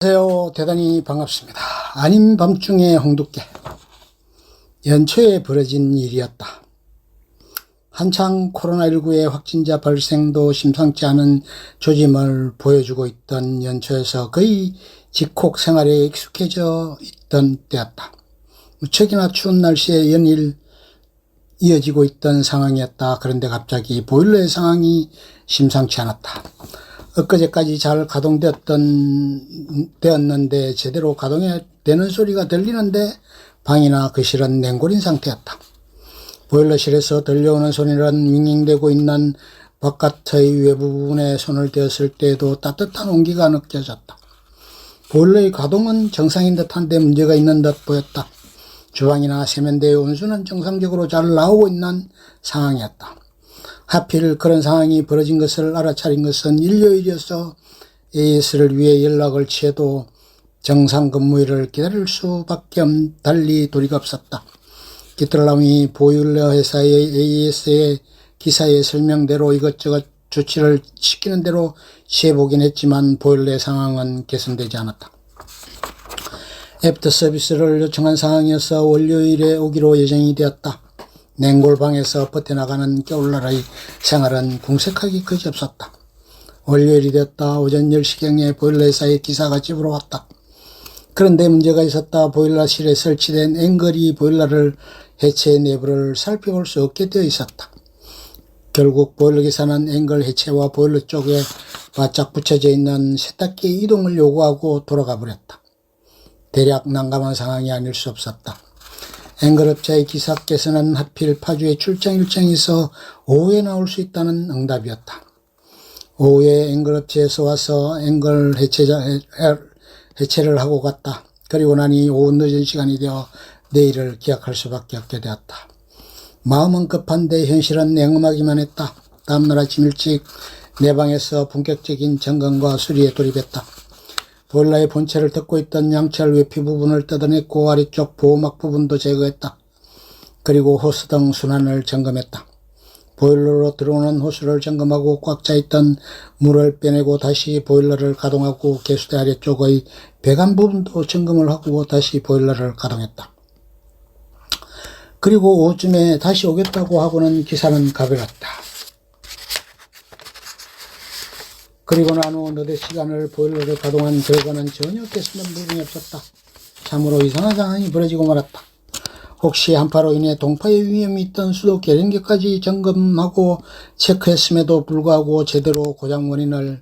안녕하세요. 대단히 반갑습니다. 아닌 밤중에 홍두깨. 연초에 벌어진 일이었다. 한창 코로나19의 확진자 발생도 심상치 않은 조짐을 보여주고 있던 연초에서 거의 집콕 생활에 익숙해져 있던 때였다. 무척이나 추운 날씨에 연일 이어지고 있던 상황이었다. 그런데 갑자기 보일러의 상황이 심상치 않았다. 엊그제까지 잘 가동되었는데 제대로 가동이 되는 소리가 들리는데 방이나 거실은 냉골인 상태였다. 보일러실에서 들려오는 소리는 윙윙대고 있는 바깥의 외부 부분에 손을 대었을 때에도 따뜻한 온기가 느껴졌다. 보일러의 가동은 정상인 듯한데 문제가 있는 듯 보였다. 주방이나 세면대의 온수는 정상적으로 잘 나오고 있는 상황이었다. 하필 그런 상황이 벌어진 것을 알아차린 것은 일요일이어서 AS를 위해 연락을 취해도 정상 근무일을 기다릴 수밖에 달리 도리가 없었다. 깃들남이 보일러 회사의 AS의 기사의 설명대로 이것저것 조치를 시키는 대로 취해보긴 했지만 보일러의 상황은 개선되지 않았다. 애프터 서비스를 요청한 상황이어서 월요일에 오기로 예정이 되었다. 냉골방에서 버텨나가는 겨울날의 생활은 궁색하기 그지없었다. 월요일이 되었다. 오전 10시경에 보일러 회사의 기사가 집으로 왔다. 그런데 문제가 있었다. 보일러실에 설치된 앵글이 보일러를 해체 내부를 살펴볼 수 없게 되어 있었다. 결국 보일러 기사는 앵글 해체와 보일러 쪽에 바짝 붙여져 있는 세탁기 이동을 요구하고 돌아가 버렸다. 대략 난감한 상황이 아닐 수 없었다. 앵글업체의 기사께서는 하필 파주에 출장 일정이 있어 오후에 나올 수 있다는 응답이었다. 오후에 앵글업체에서 와서 앵글 해체를 하고 갔다. 그리고 나니 오후 늦은 시간이 되어 내일을 기약할 수밖에 없게 되었다. 마음은 급한데 현실은 냉엄하기만 했다. 다음날 아침 일찍 내 방에서 본격적인 점검과 수리에 돌입했다. 보일러의 본체를 덮고 있던 양철 외피 부분을 뜯어냈고 아래쪽 보호막 부분도 제거했다. 그리고 호스 등 순환을 점검했다. 보일러로 들어오는 호스를 점검하고 꽉 차있던 물을 빼내고 다시 보일러를 가동하고 개수대 아래쪽의 배관 부분도 점검을 하고 다시 보일러를 가동했다. 그리고 오후쯤에 다시 오겠다고 하고는 기사는 가버렸다. 그리고 난 후 너댓 시간을 보일러를 가동한 결과는 전혀 개선된 부분이 없었다. 참으로 이상한 상황이 벌어지고 말았다. 혹시 한파로 인해 동파의 위험이 있던 수도 계량기까지 점검하고 체크했음에도 불구하고 제대로 고장 원인을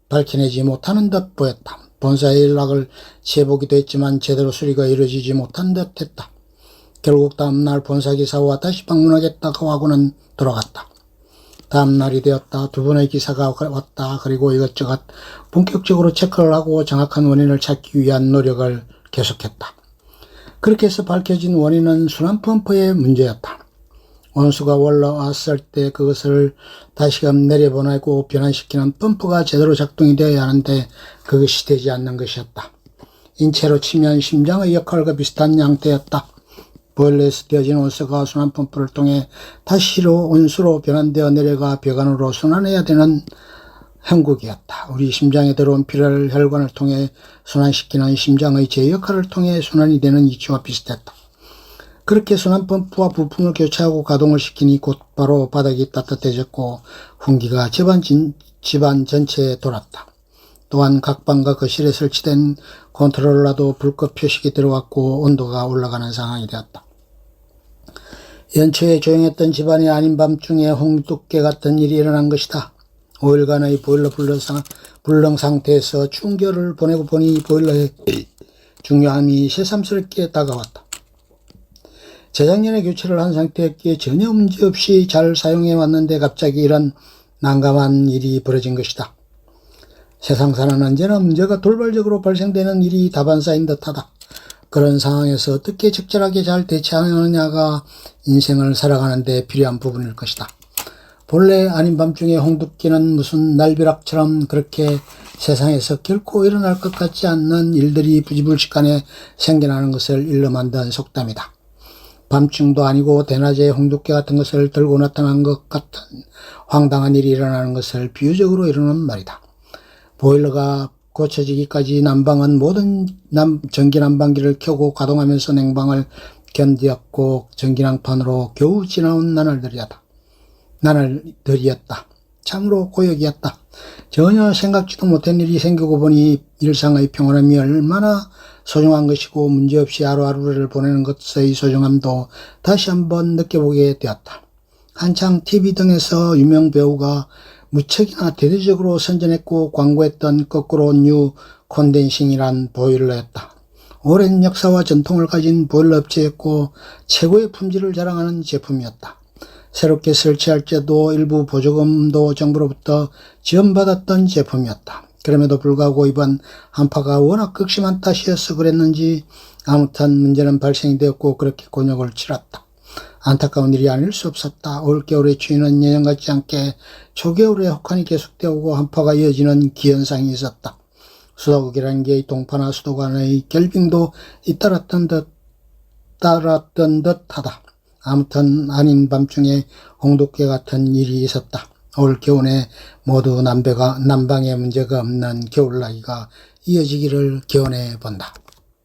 밝혀내지 못하는 듯 보였다. 본사에 연락을 취해보기도 했지만 제대로 수리가 이루어지지 못한 듯 했다. 결국 다음날 본사기사와 다시 방문하겠다고 하고는 돌아갔다. 다음날이 되었다. 두 분의 기사가 왔다. 그리고 이것저것 본격적으로 체크를 하고 정확한 원인을 찾기 위한 노력을 계속했다. 그렇게 해서 밝혀진 원인은 순환 펌프의 문제였다. 온수가 올라왔을 때 그것을 다시금 내려보내고 변환시키는 펌프가 제대로 작동이 되어야 하는데 그것이 되지 않는 것이었다. 인체로 치면 심장의 역할과 비슷한 양태였다. 보일러에서 되어진 온수가 순환 펌프를 통해 다시로 온수로 변환되어 내려가 배관으로 순환해야 되는 형국이었다. 우리 심장에 들어온 피를 혈관을 통해 순환시키는 심장의 제 역할을 통해 순환이 되는 이치와 비슷했다. 그렇게 순환 펌프와 부품을 교체하고 가동을 시키니 곧바로 바닥이 따뜻해졌고 훈기가 집안 전체에 돌았다. 또한 각 방과 거실에 설치된 컨트롤러도 불꽃 표식이 들어왔고 온도가 올라가는 상황이 되었다. 연초에 조용했던 집안이 아닌 밤중에 홍두깨 같은 일이 일어난 것이다. 5일간의 보일러 불능 상태에서 추운 겨울을 보내고 보니 보일러의 중요함이 새삼스럽게 다가왔다. 재작년에 교체를 한 상태였기에 전혀 문제없이 잘 사용해 왔는데 갑자기 이런 난감한 일이 벌어진 것이다. 세상사는 언제나 문제가 돌발적으로 발생되는 일이 다반사인 듯하다. 그런 상황에서 어떻게 적절하게 잘 대처하느냐가 인생을 살아가는 데 필요한 부분일 것이다. 본래 아닌 밤중에 홍두깨는 무슨 날벼락처럼 그렇게 세상에서 결코 일어날 것 같지 않는 일들이 부지불식간에 생겨나는 것을 일러 만든 속담이다. 밤중도 아니고 대낮에 홍두깨 같은 것을 들고 나타난 것 같은 황당한 일이 일어나는 것을 비유적으로 이루는 말이다. 보일러가 고쳐지기까지 난방은 모든 전기 난방기를 켜고 가동하면서 냉방을 견디었고 전기난판으로 겨우 지나온 나날들이었다. 참으로 고역이었다. 전혀 생각지도 못한 일이 생기고 보니 일상의 평온함이 얼마나 소중한 것이고 문제없이 하루하루를 보내는 것의 소중함도 다시 한번 느껴보게 되었다. 한창 TV 등에서 유명 배우가 무척이나 대대적으로 선전했고 광고했던 거꾸로 뉴 콘덴싱이란 보일러였다. 오랜 역사와 전통을 가진 보일러 업체였고 최고의 품질을 자랑하는 제품이었다. 새롭게 설치할 때도 일부 보조금도 정부로부터 지원받았던 제품이었다. 그럼에도 불구하고 이번 한파가 워낙 극심한 탓이어서 그랬는지 아무튼 문제는 발생이 되었고 그렇게 곤욕을 치렀다. 안타까운 일이 아닐 수 없었다. 올겨울의 추위는 예년 같지 않게 초겨울에 혹한이 계속되고 한파가 이어지는 기현상이 있었다. 수도국이라는 게 동파나 수도 간의 결빙도 잇따랐던 듯하다. 아무튼 아닌 밤중에 홍두깨 같은 일이 있었다. 올 겨울에 모두 난방에 문제가 없는 겨울나기가 이어지기를 기원해 본다.